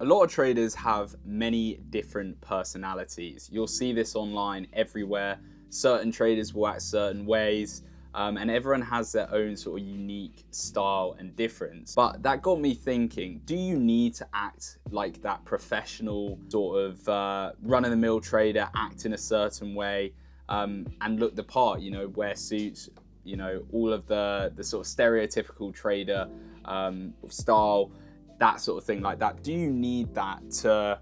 A lot of traders have many different personalities. You'll see this online everywhere. Certain traders will act certain ways, and everyone has their own sort of unique style and difference. But that got me thinking, do you need to act like that professional sort of run-of-the-mill trader, act in a certain way, and look the part, wear suits, all of the sort of stereotypical trader style, that sort of thing like that? Do you need that to,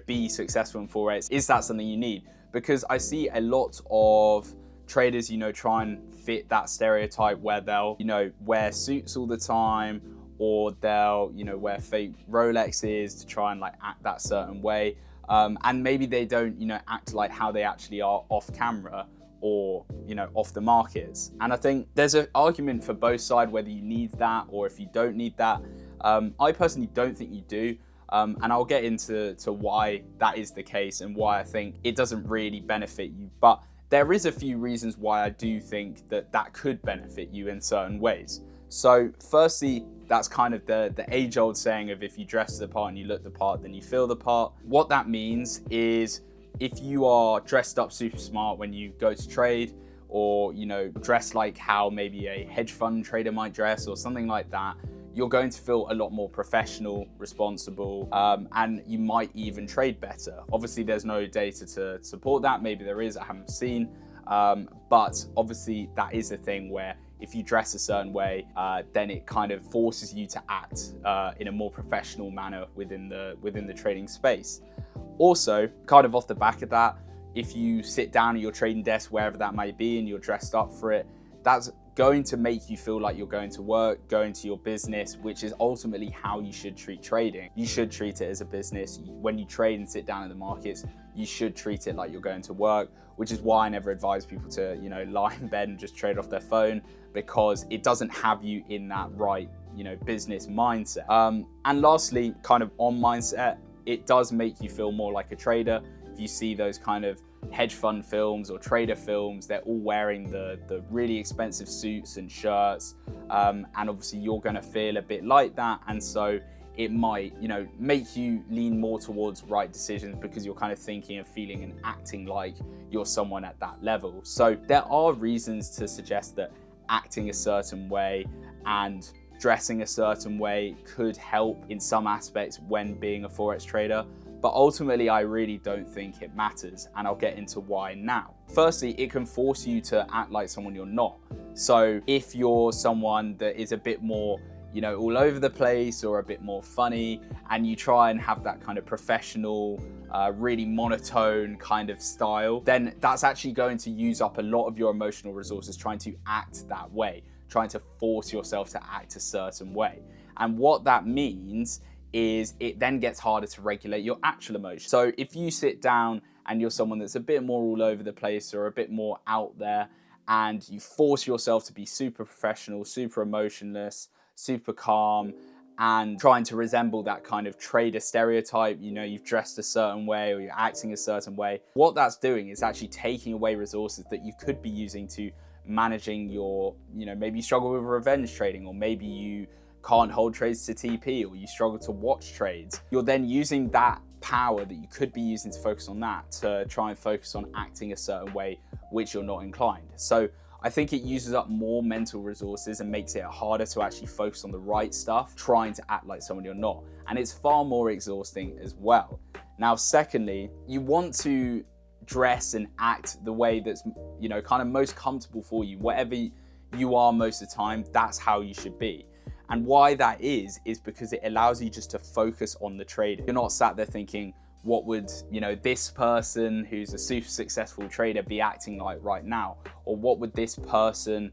be successful in Forex? Is that something you need? Because I see a lot of traders, try and fit that stereotype where they'll, wear suits all the time, or they'll, wear fake Rolexes to try and act that certain way. And maybe they don't, act like how they actually are off camera or, off the markets. And I think there's an argument for both sides, whether you need that or if you don't need that. I personally don't think you do. And I'll get into why that is the case and why I think it doesn't really benefit you. But there is a few reasons why I do think that could benefit you in certain ways. So firstly, that's kind of the age-old saying of if you dress the part and you look the part, then you feel the part. What that means is if you are dressed up super smart when you go to trade, or dress like how maybe a hedge fund trader might dress or something like that, you're going to feel a lot more professional, responsible, and you might even trade better. Obviously, there's no data to support that. Maybe there is, I haven't seen. But obviously, that is a thing where if you dress a certain way, then it kind of forces you to act in a more professional manner within the trading space. Also, kind of off the back of that, if you sit down at your trading desk, wherever that might be, and you're dressed up for it, that's going to make you feel like you're going to work, going to your business, which is ultimately how you should treat trading. You should treat it as a business. When you trade and sit down in the markets, you should treat it like you're going to work, which is why I never advise people to, lie in bed and just trade off their phone, because it doesn't have you in that right, business mindset. And lastly, kind of on mindset, it does make you feel more like a trader. If you see those kind of hedge fund films or trader films, they're all wearing the really expensive suits and shirts, and obviously you're going to feel a bit like that, and so it might make you lean more towards right decisions because you're kind of thinking and feeling and acting like you're someone at that level. So there are reasons to suggest that acting a certain way and dressing a certain way could help in some aspects when being a Forex trader. But ultimately, I really don't think it matters, and I'll get into why now. Firstly, it can force you to act like someone you're not. So if you're someone that is a bit more, all over the place or a bit more funny, and you try and have that kind of professional, really monotone kind of style, then that's actually going to use up a lot of your emotional resources trying to act that way, trying to force yourself to act a certain way. And what that means is it then gets harder to regulate your actual emotions. So if you sit down and you're someone that's a bit more all over the place or a bit more out there, and you force yourself to be super professional, super emotionless, super calm, and trying to resemble that kind of trader stereotype, you've dressed a certain way or you're acting a certain way, what that's doing is actually taking away resources that you could be using to managing your, maybe you struggle with revenge trading, or maybe you can't hold trades to TP, or you struggle to watch trades. You're then using that power that you could be using to focus on that to try and focus on acting a certain way which you're not inclined. So I think it uses up more mental resources and makes it harder to actually focus on the right stuff, trying to act like someone you're not. And it's far more exhausting as well. Now, secondly, you want to dress and act the way that's, kind of most comfortable for you. Whatever you are most of the time, that's how you should be. And why that is because it allows you just to focus on the trade. You're not sat there thinking, what would, this person who's a super successful trader be acting like right now? Or what would this person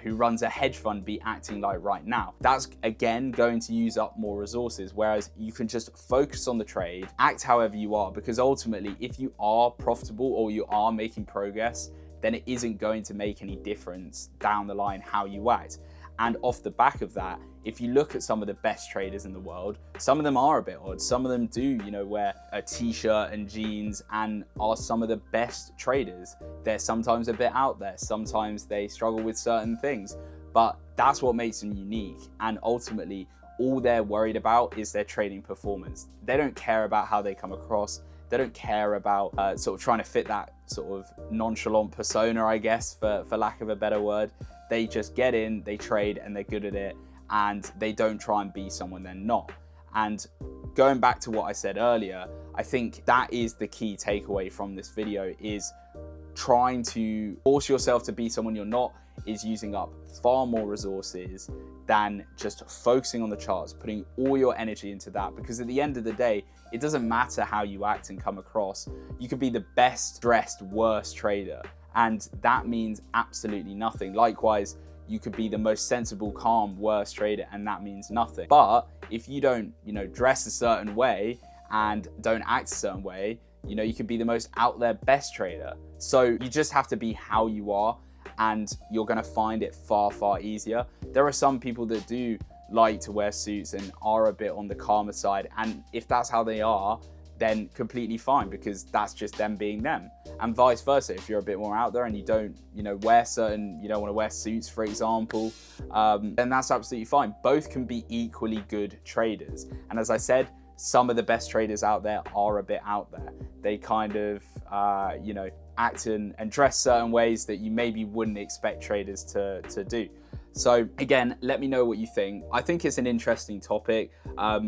who runs a hedge fund be acting like right now? That's, again, going to use up more resources, whereas you can just focus on the trade, act however you are, because ultimately, if you are profitable or you are making progress, then it isn't going to make any difference down the line how you act. And off the back of that, if you look at some of the best traders in the world, some of them are a bit odd. Some of them do, wear a t-shirt and jeans and are some of the best traders. They're sometimes a bit out there. Sometimes they struggle with certain things, but that's what makes them unique. And ultimately, all they're worried about is their trading performance. They don't care about how they come across. They don't care about sort of trying to fit that sort of nonchalant persona, I guess, for lack of a better word. They just get in, they trade, and they're good at it, and they don't try and be someone they're not. And going back to what I said earlier, I think that is the key takeaway from this video, is trying to force yourself to be someone you're not is using up far more resources than just focusing on the charts, putting all your energy into that. Because at the end of the day, it doesn't matter how you act and come across. You could be the best dressed, worst trader, and that means absolutely nothing. Likewise, you could be the most sensible, calm, worst trader, and that means nothing. But if you don't, dress a certain way and don't act a certain way, you could be the most out there best trader. So you just have to be how you are, and you're gonna find it far, far easier. There are some people that do like to wear suits and are a bit on the calmer side, and if that's how they are, then completely fine, because that's just them being them. And vice versa, if you're a bit more out there and you don't, you don't want to wear suits, for example, then that's absolutely fine. Both can be equally good traders. And as I said, some of the best traders out there are a bit out there. They kind of, act and dress certain ways that you maybe wouldn't expect traders to do. So again, let me know what you think. I think it's an interesting topic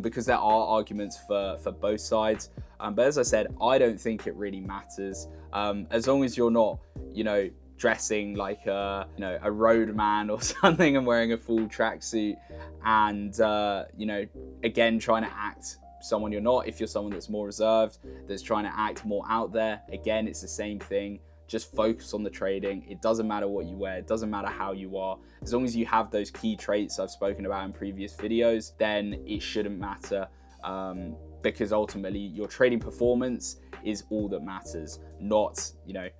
because there are arguments for both sides. But as I said, I don't think it really matters. As long as you're not, dressing like a roadman or something and wearing a full tracksuit and, again, trying to act someone you're not. If you're someone that's more reserved, that's trying to act more out there, again, it's the same thing. Just focus on the trading. It doesn't matter what you wear. It doesn't matter how you are. As long as you have those key traits I've spoken about in previous videos, then it shouldn't matter, because ultimately your trading performance is all that matters, not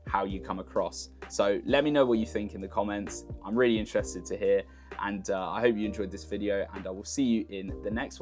how you come across. So let me know what you think in the comments. I'm really interested to hear, and I hope you enjoyed this video, and I will see you in the next one.